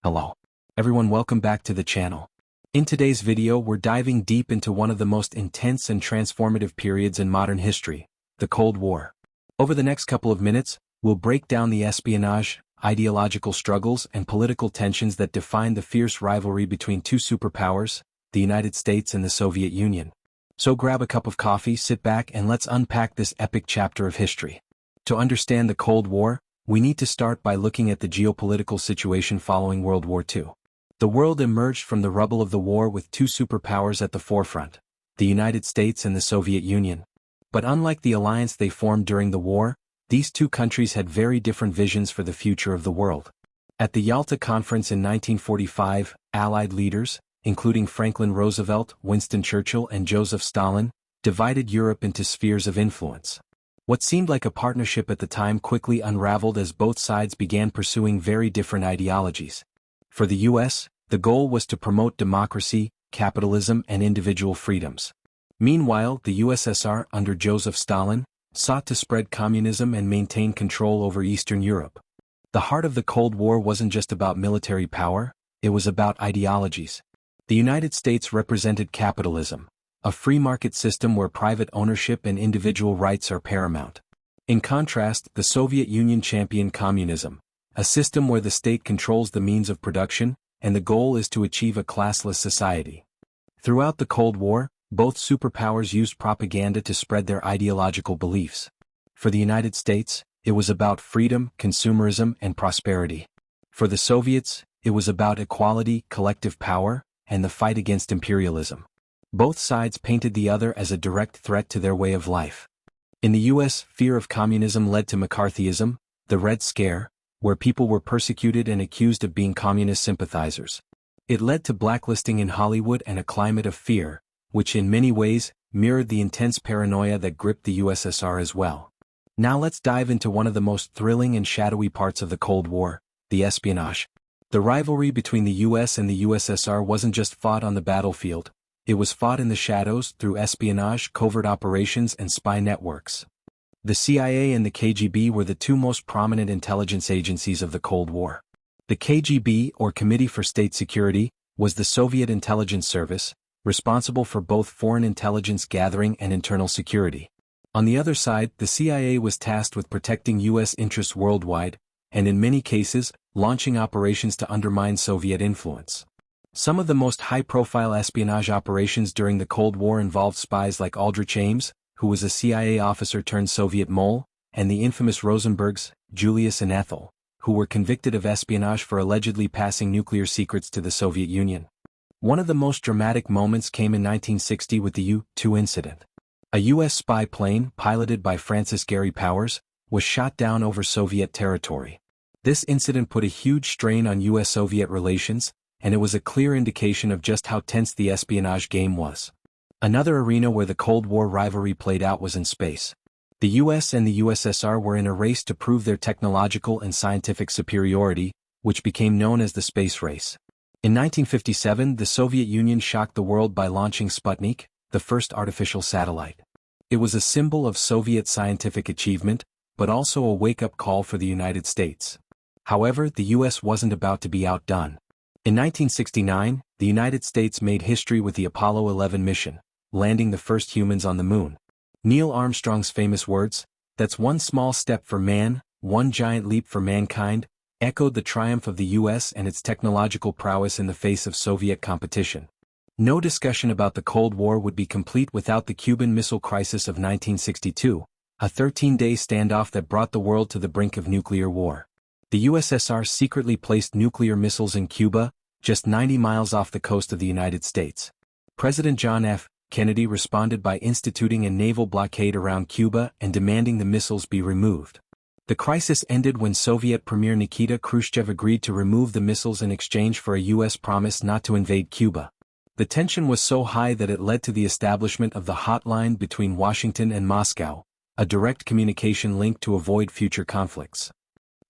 Hello. Everyone, welcome back to the channel. In today's video we're diving deep into one of the most intense and transformative periods in modern history, the Cold War. Over the next couple of minutes, we'll break down the espionage, ideological struggles and political tensions that defined the fierce rivalry between two superpowers, the United States and the Soviet Union. So grab a cup of coffee, sit back and let's unpack this epic chapter of history. To understand the Cold War, we need to start by looking at the geopolitical situation following World War II. The world emerged from the rubble of the war with two superpowers at the forefront, the United States and the Soviet Union. But unlike the alliance they formed during the war, these two countries had very different visions for the future of the world. At the Yalta Conference in 1945, Allied leaders, including Franklin Roosevelt, Winston Churchill and Joseph Stalin, divided Europe into spheres of influence. What seemed like a partnership at the time quickly unraveled as both sides began pursuing very different ideologies. For the US, the goal was to promote democracy, capitalism and individual freedoms. Meanwhile, the USSR, under Joseph Stalin, sought to spread communism and maintain control over Eastern Europe. The heart of the Cold War wasn't just about military power, it was about ideologies. The United States represented capitalism, a free market system where private ownership and individual rights are paramount. In contrast, the Soviet Union championed communism, a system where the state controls the means of production, and the goal is to achieve a classless society. Throughout the Cold War, both superpowers used propaganda to spread their ideological beliefs. For the United States, it was about freedom, consumerism, and prosperity. For the Soviets, it was about equality, collective power, and the fight against imperialism. Both sides painted the other as a direct threat to their way of life. In the US, fear of communism led to McCarthyism, the Red Scare, where people were persecuted and accused of being communist sympathizers. It led to blacklisting in Hollywood and a climate of fear, which in many ways mirrored the intense paranoia that gripped the USSR as well. Now let's dive into one of the most thrilling and shadowy parts of the Cold War, the espionage. The rivalry between the US and the USSR wasn't just fought on the battlefield, it was fought in the shadows through espionage, covert operations and spy networks. The CIA and the KGB were the two most prominent intelligence agencies of the Cold War. The KGB, or Committee for State Security, was the Soviet intelligence service, responsible for both foreign intelligence gathering and internal security. On the other side, the CIA was tasked with protecting US interests worldwide, and in many cases, launching operations to undermine Soviet influence. Some of the most high-profile espionage operations during the Cold War involved spies like Aldrich Ames, who was a CIA officer turned Soviet mole, and the infamous Rosenbergs, Julius and Ethel, who were convicted of espionage for allegedly passing nuclear secrets to the Soviet Union. One of the most dramatic moments came in 1960 with the U-2 incident. A U.S. spy plane, piloted by Francis Gary Powers, was shot down over Soviet territory. This incident put a huge strain on U.S.-Soviet relations, and it was a clear indication of just how tense the espionage game was. Another arena where the Cold War rivalry played out was in space. The US and the USSR were in a race to prove their technological and scientific superiority, which became known as the space race. In 1957, the Soviet Union shocked the world by launching Sputnik, the first artificial satellite. It was a symbol of Soviet scientific achievement, but also a wake-up call for the United States. However, the US wasn't about to be outdone. In 1969, the United States made history with the Apollo 11 mission, landing the first humans on the moon. Neil Armstrong's famous words, "That's one small step for man, one giant leap for mankind," echoed the triumph of the US and its technological prowess in the face of Soviet competition. No discussion about the Cold War would be complete without the Cuban Missile Crisis of 1962, a 13-day standoff that brought the world to the brink of nuclear war. The USSR secretly placed nuclear missiles in Cuba, just 90 miles off the coast of the United States. President John F. Kennedy responded by instituting a naval blockade around Cuba and demanding the missiles be removed. The crisis ended when Soviet Premier Nikita Khrushchev agreed to remove the missiles in exchange for a U.S. promise not to invade Cuba. The tension was so high that it led to the establishment of the hotline between Washington and Moscow, a direct communication link to avoid future conflicts.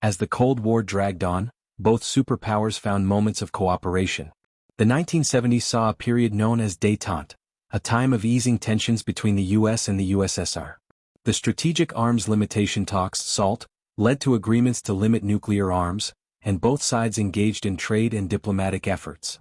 As the Cold War dragged on, both superpowers found moments of cooperation. The 1970s saw a period known as détente, a time of easing tensions between the US and the USSR. The Strategic Arms Limitation Talks (SALT) led to agreements to limit nuclear arms, and both sides engaged in trade and diplomatic efforts.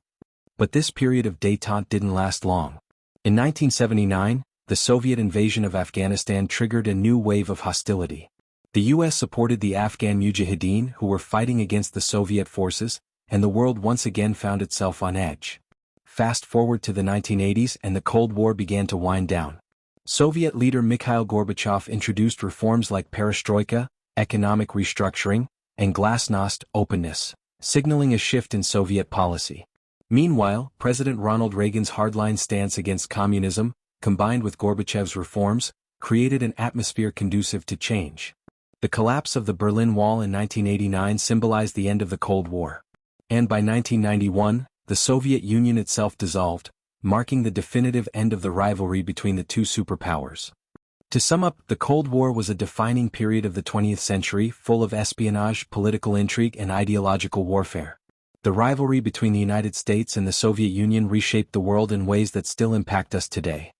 But this period of détente didn't last long. In 1979, the Soviet invasion of Afghanistan triggered a new wave of hostility. The U.S. supported the Afghan Mujahideen who were fighting against the Soviet forces, and the world once again found itself on edge. Fast forward to the 1980s and the Cold War began to wind down. Soviet leader Mikhail Gorbachev introduced reforms like perestroika, economic restructuring, and glasnost, openness, signaling a shift in Soviet policy. Meanwhile, President Ronald Reagan's hardline stance against communism, combined with Gorbachev's reforms, created an atmosphere conducive to change. The collapse of the Berlin Wall in 1989 symbolized the end of the Cold War. And by 1991, the Soviet Union itself dissolved, marking the definitive end of the rivalry between the two superpowers. To sum up, the Cold War was a defining period of the 20th century, full of espionage, political intrigue, and ideological warfare. The rivalry between the United States and the Soviet Union reshaped the world in ways that still impact us today.